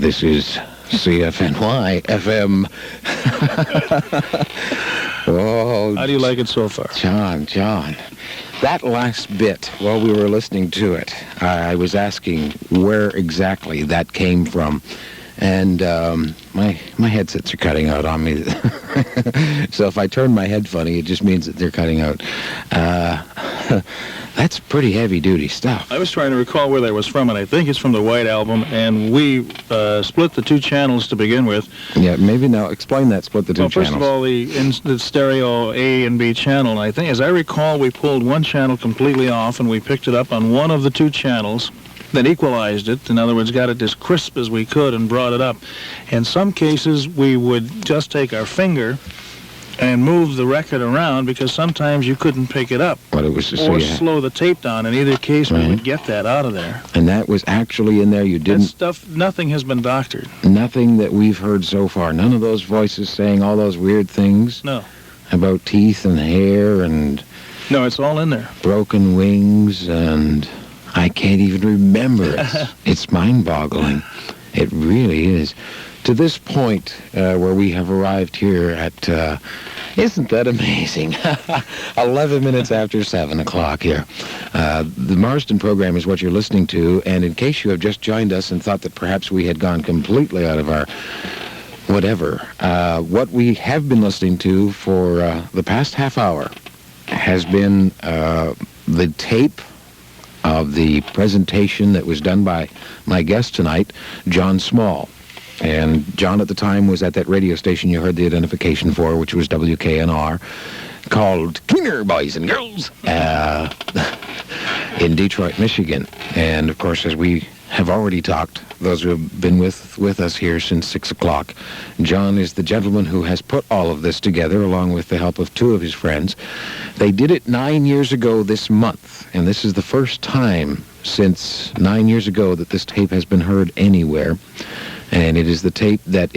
This is CFNY FM. Oh, how do you like it so far? John, that last bit, while we were listening to it, I was asking where exactly that came from. And my headsets are cutting out on me. So if I turn my head funny, it just means that they're cutting out. That's pretty heavy-duty stuff. I was trying to recall where that was from, and I think it's from the White Album, and we split the two channels to begin with. Yeah, maybe now explain that, split the two channels. Well, first of all, the stereo A and B channel, and I think, as I recall, we pulled one channel completely off, and we picked it up on one of the two channels, then equalized it. In other words, got it as crisp as we could and brought it up. In some cases, we would just take our finger and move the record around because sometimes you couldn't pick it up. But it was just or slow the tape down. In either case, right. We would get that out of there. And that was actually in there. You didn't... That stuff, nothing has been doctored. Nothing that we've heard so far. None of those voices saying all those weird things. No. About teeth and hair and... No, it's all in there. Broken wings and... I can't even remember it. It's mind-boggling. It really is. To this point where we have arrived here at... isn't that amazing? 11 minutes after 7 o'clock here. The Marston program is what you're listening to, and in case you have just joined us and thought that perhaps we had gone completely out of our whatever, what we have been listening to for the past half hour has been the tape of the presentation that was done by my guest tonight, John Small. And John at the time was at that radio station you heard the identification for, which was WKNR, called Keener Boys and Girls, in Detroit, Michigan. And, of course, as we have already talked, those who have been with us here since 6 o'clock, John is the gentleman who has put all of this together, along with the help of two of his friends. They did it 9 years ago this month, and this is the first time since 9 years ago that this tape has been heard anywhere. And it is the tape that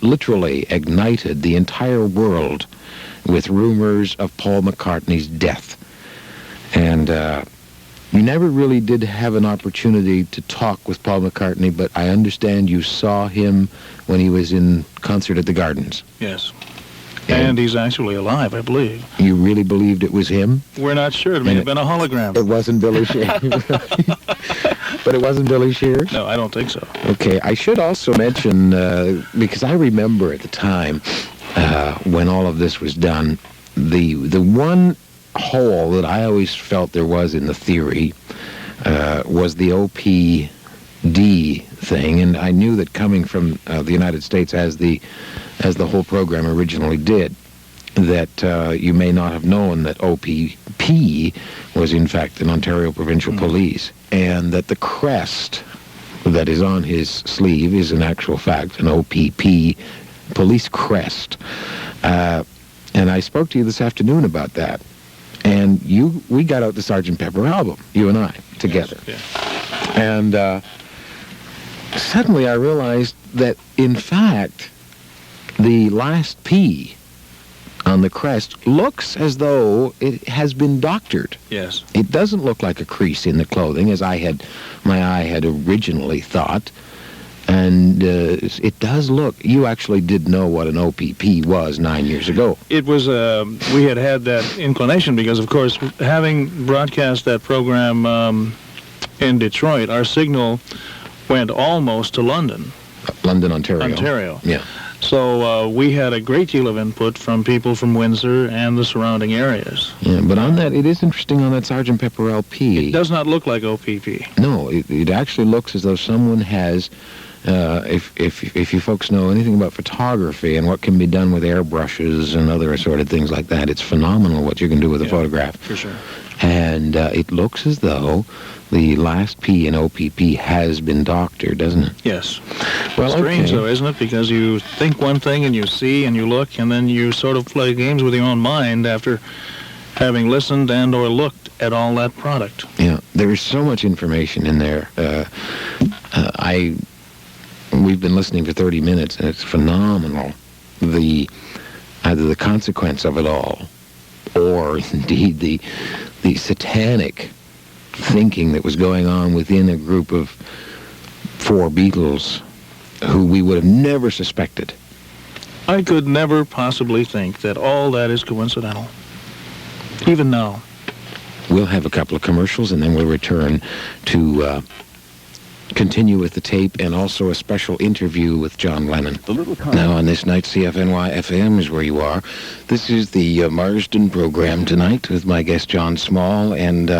literally ignited the entire world with rumors of Paul McCartney's death. And you never really did have an opportunity to talk with Paul McCartney, but I understand you saw him when he was in concert at the Gardens. Yes. And he's actually alive, I believe. You really believed it was him? We're not sure. It may have been a hologram. It wasn't Billy Shear. But it wasn't Billy Shear? No, I don't think so. Okay, I should also mention, because I remember at the time when all of this was done, the one hole that I always felt there was in the theory was the OPD thing, and I knew that coming from the United States as the whole program originally did, that you may not have known that OPP was in fact an Ontario Provincial Police, and that the crest that is on his sleeve is in actual fact an OPP police crest. And I spoke to you this afternoon about that, and we got out the Sgt. Pepper album, you and I, together. Yes, yeah. And suddenly I realized that, in fact, the last P on the crest looks as though it has been doctored. Yes. It doesn't look like a crease in the clothing, as my eye had originally thought. And it does look... You actually did know what an OPP was 9 years ago. It was... we had that inclination because, of course, having broadcast that program in Detroit, our signal went almost to London. London, Ontario. Ontario. Yeah. So we had a great deal of input from people from Windsor and the surrounding areas. Yeah, but on that, it is interesting on that Sgt. Pepper LP. It does not look like OPP. No, it actually looks as though someone has... if you folks know anything about photography and what can be done with airbrushes and other assorted things like that, it's phenomenal what you can do with a photograph. For sure. And it looks as though the last P in OPP has been doctored, doesn't it? Yes. Well, strange, okay. Though, isn't it? Because you think one thing and you see and you look, and then you sort of play games with your own mind after having listened and or looked at all that product. Yeah, there is so much information in there. We've been listening for 30 minutes, and it's phenomenal. Either the consequence of it all, or indeed the satanic thinking that was going on within a group of 4 Beatles who we would have never suspected. I could never possibly think that all that is coincidental, even now. We'll have a couple of commercials, and then we'll return to continue with the tape and also a special interview with John Lennon. Now on this night, CFNY FM is where you are. This is the Marsden program tonight with my guest John Small, and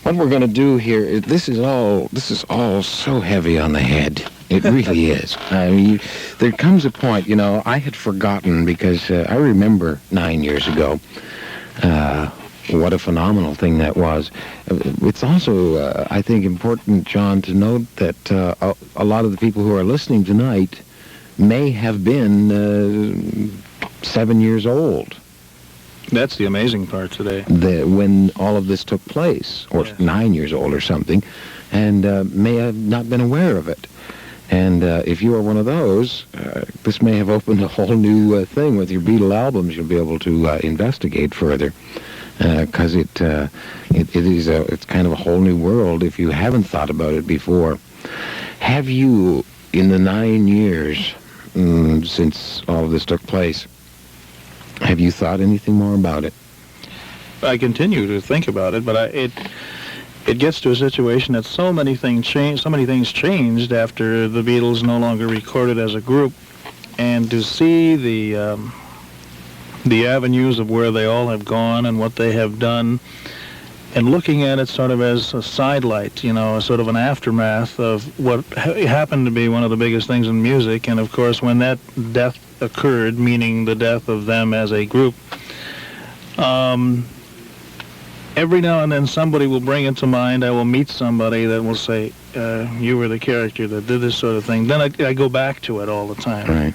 what we're going to do here, this is all so heavy on the head. It really is. I mean, there comes a point, I had forgotten, because I remember 9 years ago what a phenomenal thing that was. It's also, I think, important, John, to note that a lot of the people who are listening tonight may have been 7 years old. That's the amazing part today. When all of this took place, or 9 years old or something, and may have not been aware of it. And if you are one of those, this may have opened a whole new thing with your Beatle albums. You'll be able to investigate further. Because it's kind of a whole new world if you haven't thought about it before. Have you, in the 9 years since all of this took place, have you thought anything more about it? I continue to think about it, but it gets to a situation that so many things changed after the Beatles no longer recorded as a group, and to see the avenues of where they all have gone and what they have done, and looking at it sort of as a sidelight, sort of an aftermath of what happened to be one of the biggest things in music. And of course, when that death occurred, meaning the death of them as a group, every now and then somebody will bring it to mind. I will meet somebody that will say, you were the character that did this sort of thing. Then I go back to it all the time. Right.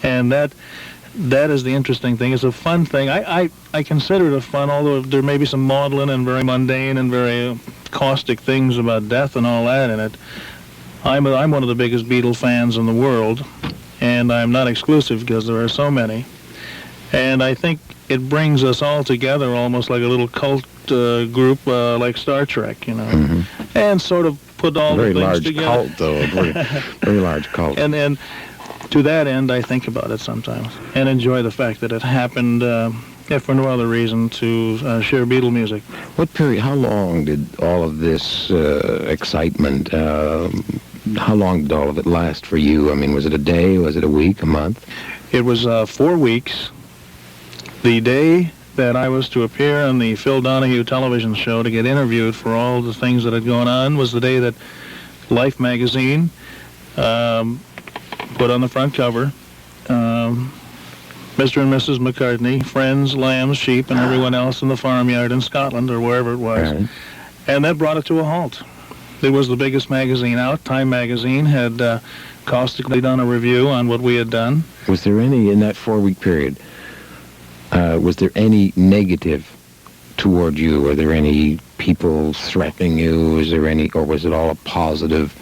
And that is the interesting thing. It's a fun thing. I consider it a fun, although there may be some maudlin and very mundane and very caustic things about death and all that in it. I'm one of the biggest Beatle fans in the world, and I'm not exclusive because there are so many. And I think it brings us all together almost like a little cult group like Star Trek, Mm-hmm. and sort of put all the things together. Very large cult, though. Very large cult. And to that end, I think about it sometimes and enjoy the fact that it happened, if for no other reason, to share Beatle music. What period, how long did all of this excitement, how long did all of it last for you? I mean, was it a day, was it a week, a month? It was 4 weeks. The day that I was to appear on the Phil Donahue television show to get interviewed for all the things that had gone on was the day that Life magazine put on the front cover, Mr. and Mrs. McCartney, friends, lambs, sheep, and everyone else in the farmyard in Scotland or wherever it was. Right. And that brought it to a halt. It was the biggest magazine out. Time magazine had caustically done a review on what we had done. Was there any, in that 4-week period, was there any negative toward you? Were there any people threatening you? Was there any, or was it all a positive,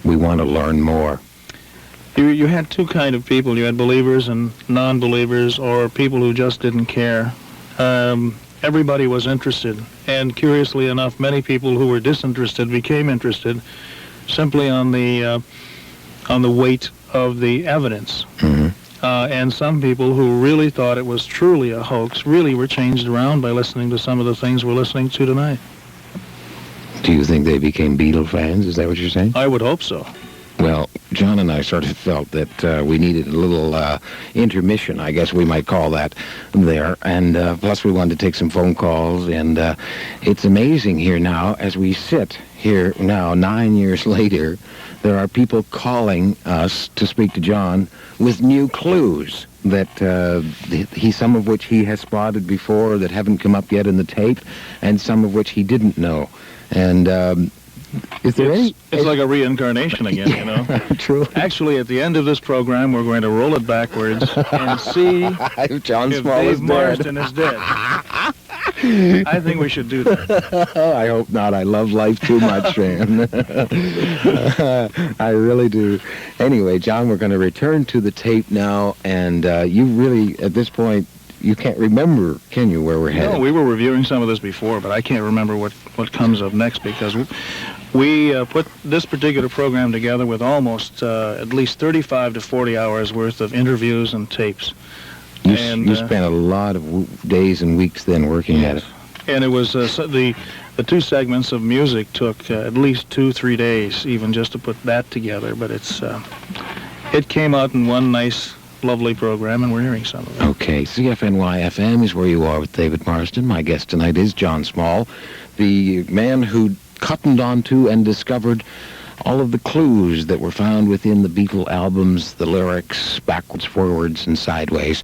we want to learn more? You had two kind of people. You had believers and non-believers, or people who just didn't care. Everybody was interested, and curiously enough, many people who were disinterested became interested simply on the weight of the evidence. Mm-hmm. And some people who really thought it was truly a hoax really were changed around by listening to some of the things we're listening to tonight. Do you think they became Beatle fans? Is that what you're saying? I would hope so. Well, John and I sort of felt that we needed a little intermission, I guess we might call that, there. And plus we wanted to take some phone calls. And it's amazing here now, as we sit here now, 9 years later, there are people calling us to speak to John with new clues that some of which he has spotted before that haven't come up yet in the tape, and some of which he didn't know. And is there it's like a reincarnation again, you know? True. Actually, at the end of this program, we're going to roll it backwards and see if John if Small Dave is dead. Marsden is dead. I think we should do that. I hope not. I love life too much, man. I really do. Anyway, John, we're going to return to the tape now, and you really, at this point, you can't remember, can you, where we're headed? No, we were reviewing some of this before, but I can't remember what comes up next, because We put this particular program together with almost at least 35 to 40 hours worth of interviews and tapes. You spent a lot of days and weeks then working at it. And it was the two segments of music took at least 2-3 days even just to put that together. But it came out in one nice, lovely program, and we're hearing some of it. Okay, CFNY-FM is where you are with David Marsden. My guest tonight is John Small, the man who cottoned onto and discovered all of the clues that were found within the Beatle albums, the lyrics, backwards, forwards, and sideways.